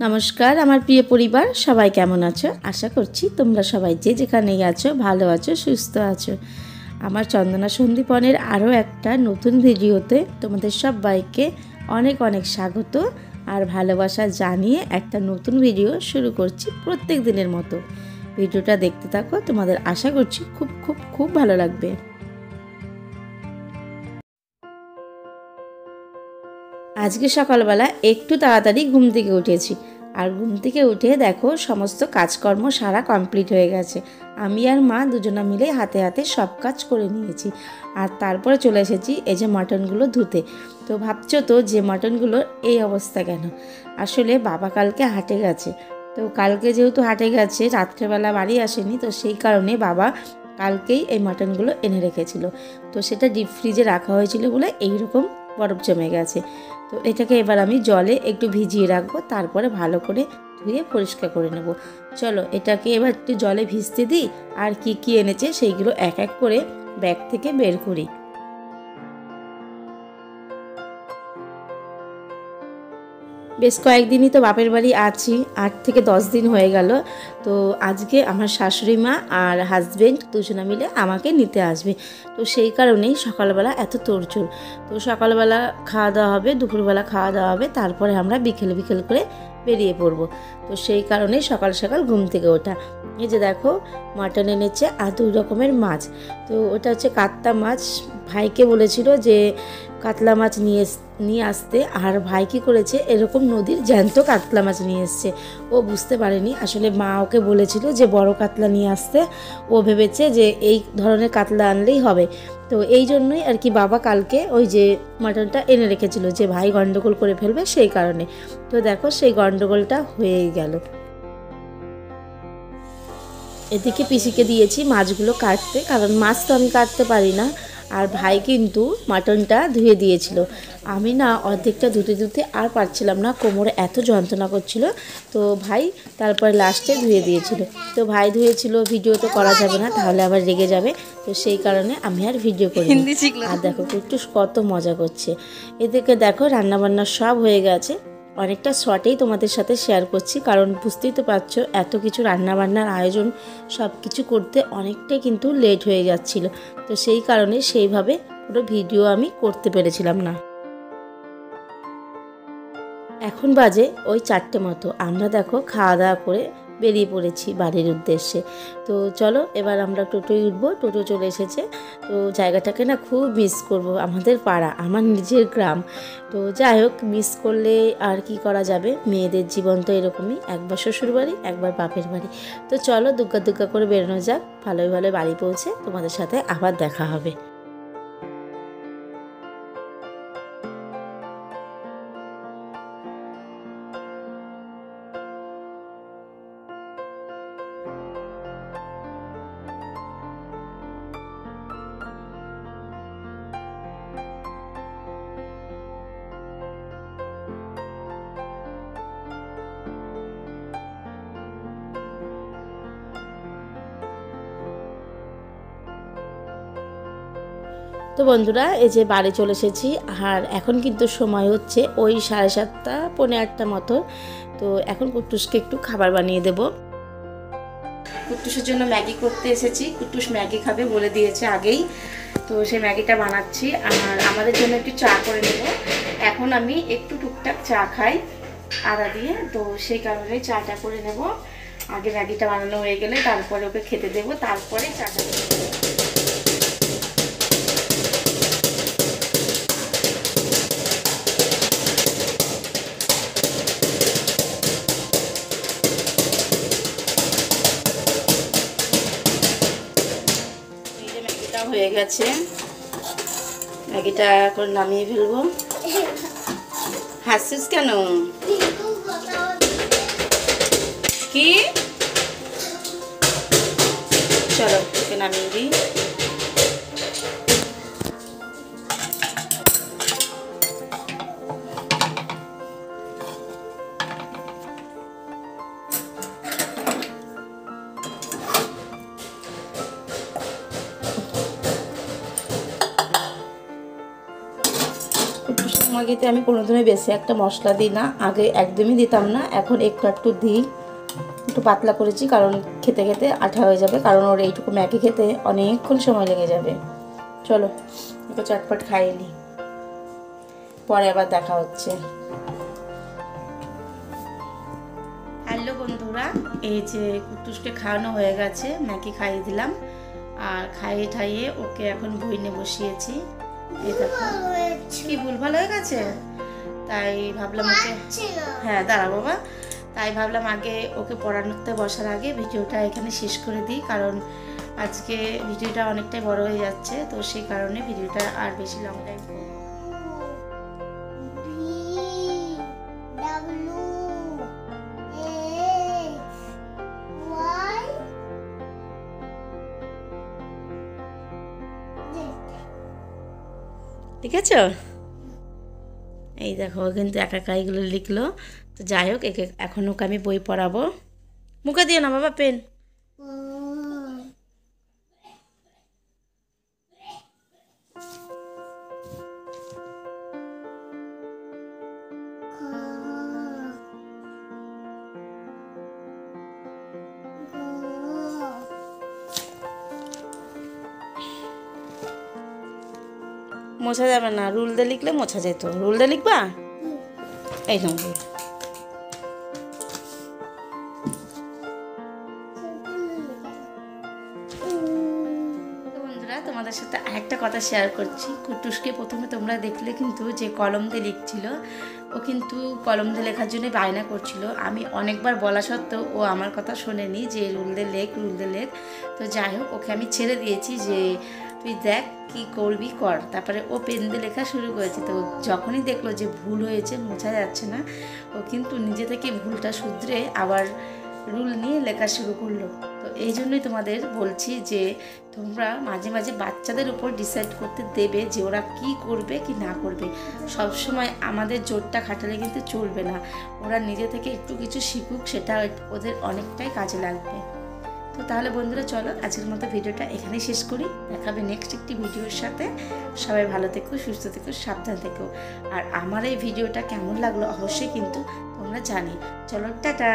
নমস্কার আমার প্রিয় পরিবার, সবাই কেমন আছো? আশা করছি তোমরা সবাই যে যেখানেই আছো ভালো আছো, সুস্থ আছো। আমার চন্দনা সন্দীপনের আরও একটা নতুন ভিডিওতে তোমাদের সবাইকে অনেক অনেক স্বাগত আর ভালোবাসা জানিয়ে একটা নতুন ভিডিও শুরু করছি প্রত্যেক দিনের মতো। ভিডিওটা দেখতে থাকো, তোমাদের আশা করছি খুব খুব খুব ভালো লাগবে। আজকে সকালবেলা একটু তাড়াতাড়ি ঘুম থেকে উঠেছি, আর ঘুম থেকে উঠে দেখো সমস্ত কাজকর্ম সারা কমপ্লিট হয়ে গেছে। আমি আর মা দুজনা মিলে হাতে হাতে সব কাজ করে নিয়েছি, আর তারপরে চলে এসেছি এই যে মাটনগুলো ধুতে। তো ভাবছো তো যে মাটনগুলোর এই অবস্থা কেন? আসলে বাবা কালকে হাটে গেছে, তো কালকে যেহেতু হাটে গেছে রাত্রেবেলা বাড়ি আসেনি, তো সেই কারণে বাবা কালকেই এই মাটনগুলো এনে রেখেছিল। তো সেটা ডিপ ফ্রিজে রাখা হয়েছিল বলে এইরকম বরফ জমে গেছে। তো এটাকে এবার আমি জলে একটু ভিজিয়ে রাখবো, তারপরে ভালো করে ধুয়ে পরিষ্কার করে নেব। চলো এটাকে এবার একটু জলে ভিজতে দিই, আর কি কি এনেছে সেইগুলো এক এক করে ব্যাগ থেকে বের করি। বেশ কয়েকদিনই তো বাপের বাড়ি আছি, 8 থেকে 10 দিন হয়ে গেল। তো আজকে আমার শাশুড়ি মা আর হাজবেন্ড দুজনে মিলে আমাকে নিতে আসবে। তো সেই কারণেই সকালবেলা এত তোড়জোড়। তো সকালবেলা খাওয়া দাওয়া হবে, দুপুরবেলা খাওয়া দাওয়া হবে, তারপরে আমরা বিকেল বিকেল করে বেরিয়ে পড়বো। তো সেই কারণেই সকাল সকাল ঘুম থেকে ওঠা। এই যে দেখো মাটন এনেছে আর 2 রকমের মাছ। তো ওটা হচ্ছে কাতলা মাছ। ভাইকে বলেছিল যে কাতলা মাছ নিয়ে আসতে, আর ভাই কী করেছে এরকম নদীর জ্যান্ত কাতলা মাছ নিয়ে এসছে। ও বুঝতে পারেনি, আসলে মা ওকে বলেছিল যে বড় কাতলা নিয়ে আসতে। ও ভেবেছে যে এই ধরনের কাতলা আনলেই হবে। তো এই জন্যই আর কি বাবা কালকে ওই যে মাটনটা এনে রেখেছিল, যে ভাই গন্ডগোল করে ফেলবে সেই কারণে। তো দেখো সেই গন্ডগোলটা হয়েই গেল। এদিকে পিসিকে দিয়েছি মাছগুলো কাটতে, কারণ মাছ তো আমি কাটতে পারি না। আর ভাই কিন্তু মাটনটা ধুয়ে দিয়েছিল। আমি না অর্ধেকটা ধুতে ধুতে আর পারছিলাম না, কোমরে এত যন্ত্রণা করছিল। তো ভাই তারপরে লাস্টে ধুয়ে দিয়েছিল। তো ভাই ধুয়েছিল, ভিডিও তো করা যাবে না, তাহলে আবার রেগে যাবে। তো সেই কারণে আমি আর ভিডিও করি। আর দেখো কুট্টুস কত মজা করছে। এদিকে দেখো রান্নাবান্না সব হয়ে গেছে। অনেকটা শর্টেই তোমাদের সাথে শেয়ার করছি, কারণ বুঝতেই তো পারছো এত কিছু রান্নাবান্নার আয়োজন সব কিছু করতে অনেকটাই কিন্তু লেট হয়ে যাচ্ছিল। তো সেই কারণে সেইভাবে পুরো ভিডিও আমি করতে পেরেছিলাম না। এখন বাজে ওই 4টে মতো। আমরা দেখো খাওয়া দাওয়া করে বেরিয়ে পড়েছি বাড়ির উদ্দেশ্যে। তো চলো এবার আমরা টোটোয় উঠবো। টোটো চলে এসেছে। তো জায়গাটাকে না খুব মিস করব, আমাদের পাড়া, আমার নিজের গ্রাম। তো যাই হোক, মিস করলে আর কি করা যাবে, মেয়েদের জীবন তো এরকমই, একবার শ্বশুর বাড়ি একবার বাপের বাড়ি। তো চলো দুগ্গা দুগ্গা করে বেরোনো যাক, ভালোই ভালো বাড়ি পৌঁছে তোমাদের সাথে আবার দেখা হবে। তো বন্ধুরা এই যে বাড়ি চলে এসেছি, আর এখন কিন্তু সময় হচ্ছে ওই 7:30 পৌনে 8টা মতো। তো এখন কুট্টুসকে একটু খাবার বানিয়ে দেব। কুট্টুসের জন্য ম্যাগি করতে এসেছি। কুট্টুস ম্যাগি খাবে বলে দিয়েছে আগেই। তো সেই ম্যাগিটা বানাচ্ছি, আর আমাদের জন্য একটু চা করে নেব। এখন আমি একটু টুকটাক চা খাই আদা দিয়ে, তো সেই কারণে চাটা করে নেব। আগে ম্যাগিটা বানানো হয়ে গেলে তারপরে ওকে খেতে দেবো, তারপরে চাটা করে নেব। হয়ে গেছে, ম্যাগিটা এখন নামিয়ে ফেলবো। হাসছিস কেন? কি? চলো ওকে নামিয়ে দিই। ম্যাগিতে আমি কোনোদিনই বেশি একটা মশলা দিই না, আগে একদমই দিতাম না, এখন একটু একটু দিই। একটু পাতলা করেছি কারণ খেতে খেতে আঠা হয়ে যাবে, কারণ ওর এইটুকু ম্যাগি খেতে অনেকক্ষণ সময় লেগে যাবে। চলো একটু চটপট খাইয়ে নিই, পরে আবার দেখা হচ্ছে। হ্যালো বন্ধুরা, এই যে কুটুসকে খাওয়ানো হয়ে গেছে, ম্যাগি খাইয়ে দিলাম আর খাইয়ে ঠাইয়ে ওকে এখন বইনে বসিয়েছি। এই দেখো কি ভুলভাল হয়ে গেছে, তাই ভাবলাম ওকে, হ্যাঁ দাঁড়া বাবা, তাই ভাবলাম আগে ওকে পড়ানোতে বসার আগে ভিডিওটা এখানে শেষ করে দিই, কারণ আজকে ভিডিওটা অনেকটাই বড় হয়ে যাচ্ছে, তো সেই কারণে ভিডিওটা আর বেশি লং টাইম ঠিক আছে। এই দেখো কিন্তু একা একা এগুলো লিখলো, তো যাই হোক একে এখন ওকে আমি বই পড়াবো। মুখে দিও না বাবা পেন। মোছা যাবে না, রুল দিয়ে লিখলে মোছা যেত। রুল দিয়ে লিখবা, এই নম্বর। বন্ধুরা তোমাদের সাথে আরেকটা কথা শেয়ার করছি। কুটুসকে প্রথমে তোমরা দেখলে কিন্তু যে কলম দিয়ে লিখছিল, ও কিন্তু কলম দিয়ে লেখার জন্য বায়না করছিল। আমি অনেকবার বলা সত্ত্বেও ও আমার কথা শোনেনি যে রুল দিয়ে লেখ, রুল দিয়ে লেখ। তো যাই হোক ওকে আমি ছেড়ে দিয়েছি যে তুই দেখ কি করবি কর। তারপরে ও পেন দিয়ে লেখা শুরু করেছে, তো যখনই দেখলো যে ভুল হয়েছে, মোছা যাচ্ছে না, ও কিন্তু নিজে থেকে ভুলটা শুধরে আবার রুল নিয়ে লেখা শুরু করলো। তো এই জন্যই তোমাদের বলছি যে তোমরা মাঝে মাঝে বাচ্চাদের উপর ডিসাইড করতে দেবে যে ওরা কি করবে কি না করবে। সব সময় আমাদের জোরটা খাটালে কিন্তু চলবে না, ওরা নিজে থেকে একটু কিছু শিখুক, সেটা ওদের অনেকটাই কাজে লাগবে। তো তাহলে বন্ধুরা চলো আজকের মতো ভিডিওটা এখানেই শেষ করি, দেখাবে নেক্সট একটি ভিডিওর সাথে। সবাই ভালো থেকো, সুস্থ থেকো, সাবধান থেকো। আর আমার এই ভিডিওটা কেমন লাগলো অবশ্যই কিন্তু তোমরা জানি। চলো টাটা।